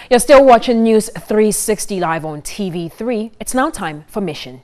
You're still watching News 360 live on TV3. It's now time for Mission.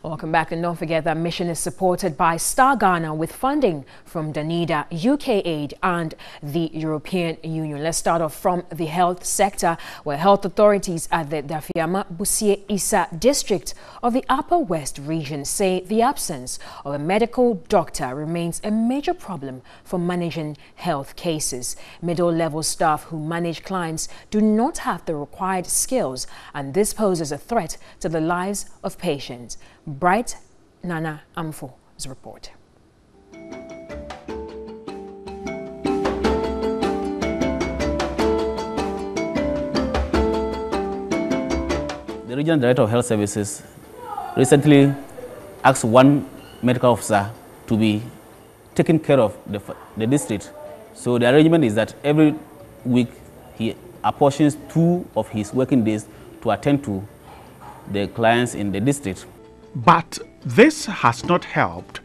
Welcome back, and don't forget that Mission is supported by Star Ghana with funding from Danida, UK Aid and the European Union. Let's start off from the health sector, where health authorities at the Dafiama Busie Isa district of the Upper West region say the absence of a medical doctor remains a major problem for managing health cases. Middle-level staff who manage clients do not have the required skills, and this poses a threat to the lives of patients. Bright Nana Amfo's report. The Regional Director of Health Services recently asked one medical officer to be taking care of the district. So the arrangement is that every week he apportions 2 of his working days to attend to the clients in the district. But this has not helped.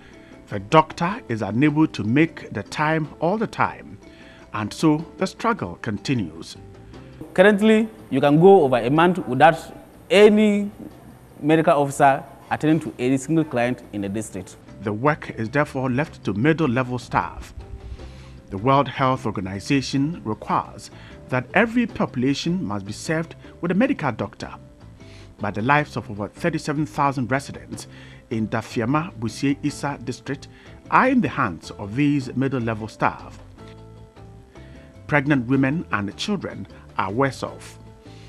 The doctor is unable to make the time all the time, and so the struggle continues. Currently, you can go over a month without any medical officer attending to any single client in the district. The work is therefore left to middle-level staff. The World Health Organization requires that every population must be served with a medical doctor. But the lives of over 37,000 residents in Dafiama Busie Isa district are in the hands of these middle-level staff. Pregnant women and children are worse off.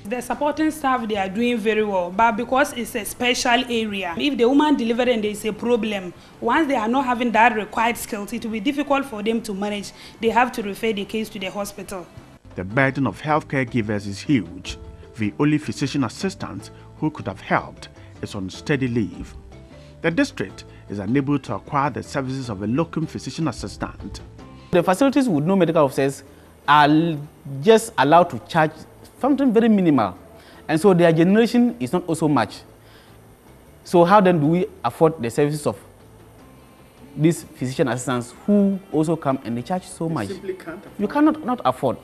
The supporting staff, they are doing very well, but because it's a special area, if the woman delivered and there is a problem, once they are not having that required skills, it will be difficult for them to manage. They have to refer the case to the hospital. The burden of healthcare givers is huge. The only physician assistant who could have helped is on steady leave. The district is unable to acquire the services of a locum physician assistant. The facilities with no medical officers are just allowed to charge something very minimal, and so their generation is not also much. So how then do we afford the services of these physician assistants who also come and they charge so much? Simply can't afford. You cannot not afford.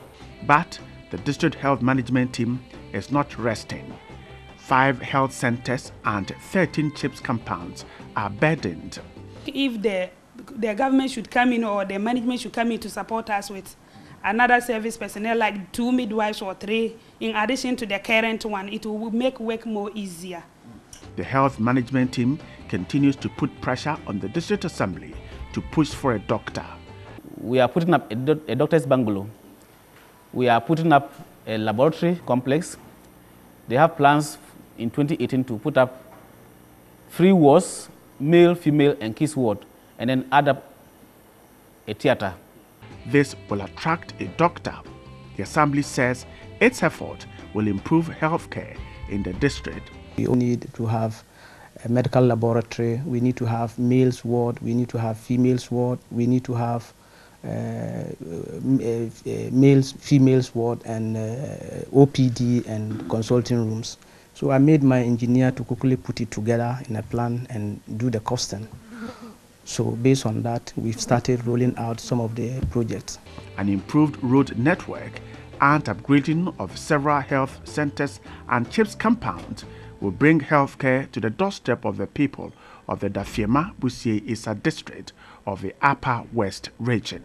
But the district health management team is not resting. 5 health centers and 13 CHIPS compounds are burdened. If the government should come in, or the management should come in to support us with another service personnel, like 2 midwives or 3, in addition to the current one, it will make work more easier. The health management team continues to put pressure on the district assembly to push for a doctor. We are putting up a doctor's bungalow. We are putting up a laboratory complex. They have plans in 2018 to put up 3 wards, male, female, and kids ward, and then add up a theater. This will attract a doctor. The assembly says its effort will improve healthcare in the district. We need to have a medical laboratory, we need to have males ward, we need to have females ward, we need to have males, females ward, and OPD and consulting rooms. So I made my engineer to quickly put it together in a plan and do the costing. So based on that, we've started rolling out some of the projects. An improved road network and upgrading of several health centers and CHIPS compounds will bring healthcare to the doorstep of the people of the Dafiama Busie Isa district of the Upper West region.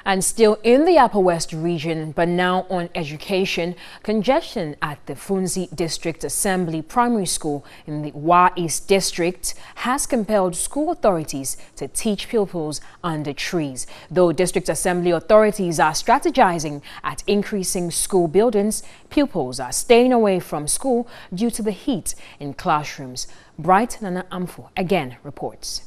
And still in the Upper West region, but now on education, congestion at the Funzi District Assembly Primary School in the Wa East District has compelled school authorities to teach pupils under trees. Though district assembly authorities are strategizing at increasing school buildings, pupils are staying away from school due to the heat in classrooms. Bright Nana Amfo again reports.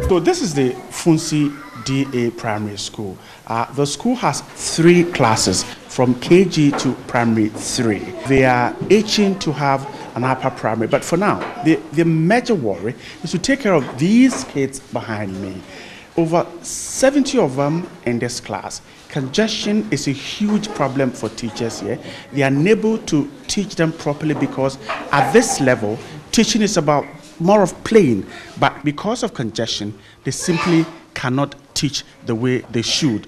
So this is the Funzi DA Primary School. The school has 3 classes from KG to Primary 3. They are itching to have and upper primary. But for now, the major worry is to take care of these kids behind me. Over 70 of them in this class. Congestion is a huge problem for teachers here. They are unable to teach them properly because at this level, teaching is about more of playing. But because of congestion, they simply cannot teach the way they should.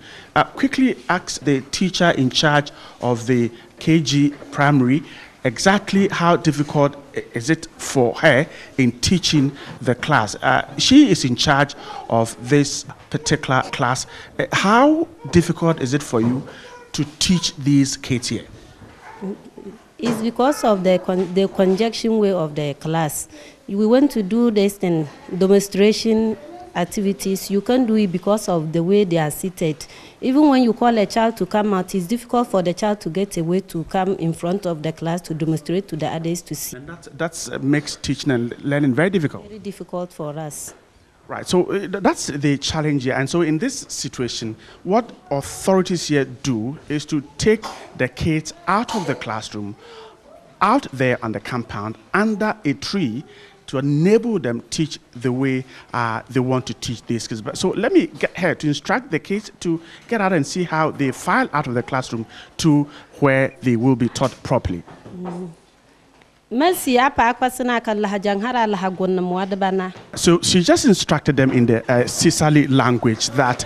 Quickly ask the teacher in charge of the KG primary exactly how difficult is it for her in teaching the class. She is in charge of this particular class. How difficult is it for you to teach these kids here? It's because of the conjunction way of the class. We want to do this in demonstration activities. You can't do it because of the way they are seated. Even when you call a child to come out, it's difficult for the child to get away to come in front of the class to demonstrate to the others to see. And that makes teaching and learning very difficult. Very difficult for us. Right, so that's the challenge here. And so in this situation, what authorities here do is to take the kids out of the classroom, out there on the compound, under a tree, to enable them teach the way they want to teach these kids. So let me get here to instruct the kids to get out and see how they file out of the classroom to where they will be taught properly. So she just instructed them in the Sicily language that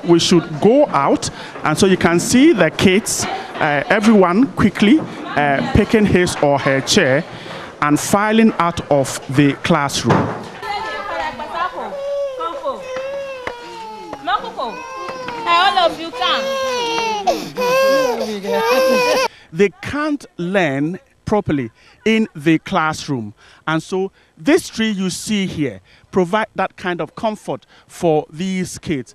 we should go out, and so you can see the kids, everyone quickly picking his or her chair and filing out of the classroom. All of you come. They can't learn properly in the classroom, and so this tree you see here provide that kind of comfort for these kids.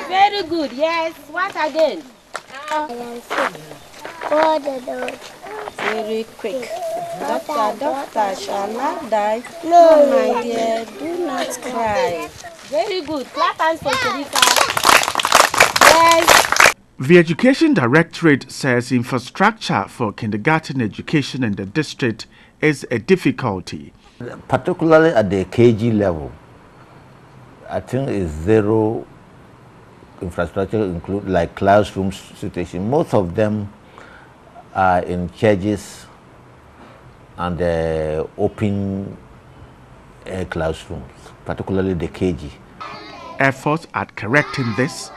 Very good, yes. What again? Very quick. Doctor shall not die. No, my dear, do not cry. Very good. Clap hands for Sharika. Yes. The Education Directorate says infrastructure for kindergarten education in the district is a difficulty. Particularly at the KG level, I think it's zero infrastructure, include like classroom situation. Most of them are in churches and open air classrooms, particularly the KG. Efforts at correcting this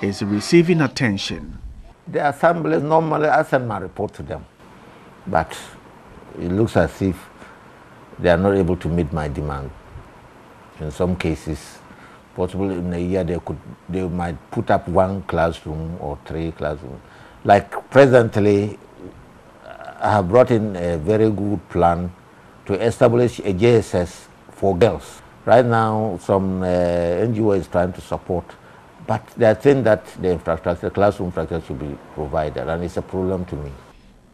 is receiving attention. The assemblies, normally I send my report to them, but it looks as if they are not able to meet my demand. In some cases, possibly in a year they might put up 1 classroom or 3 classrooms. Like presently, I have brought in a very good plan to establish a JSS for girls. Right now, some NGO is trying to support, but they think that the infrastructure, classroom infrastructure should be provided, and it's a problem to me.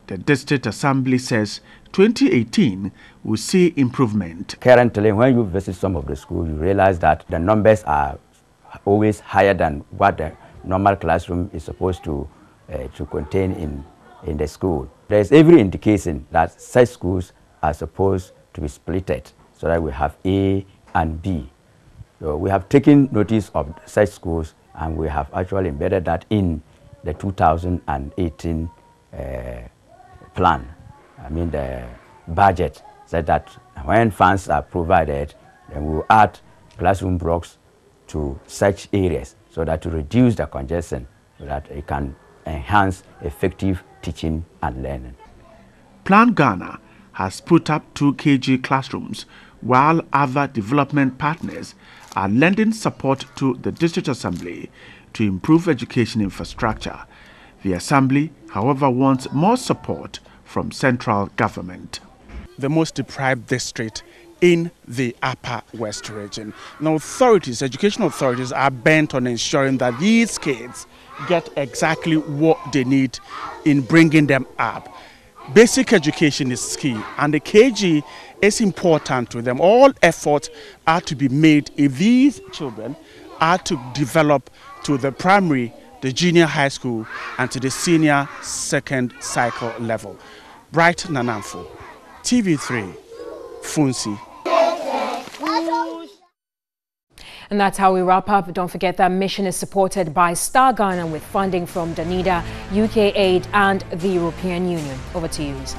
The District Assembly says 2018 will see improvement. Currently, when you visit some of the schools, you realize that the numbers are always higher than what the normal classroom is supposed to contain in the school. There is every indication that such schools are supposed to be splitted so that we have A and B. So we have taken notice of such schools, and we have actually embedded that in the 2018 plan. I mean the budget, so that when funds are provided, then we will add classroom blocks to such areas so that to reduce the congestion, so that it can enhance effective teaching and learning. Plan Ghana has put up 2 KG classrooms, while other development partners are lending support to the District Assembly to improve education infrastructure. The Assembly, however, wants more support from central government. The most deprived district in the Upper West region. Now, education authorities are bent on ensuring that these kids get exactly what they need in bringing them up. Basic education is key, and the KG is important to them. All efforts are to be made if these children are to develop to the primary, the junior high school, and to the senior second cycle level. Bright Nanamfo, TV3, Funsi. And that's how we wrap up. Don't forget that mission is supported by Star Ghana with funding from Danida, UK Aid, and the European Union. Over to you, Lisa.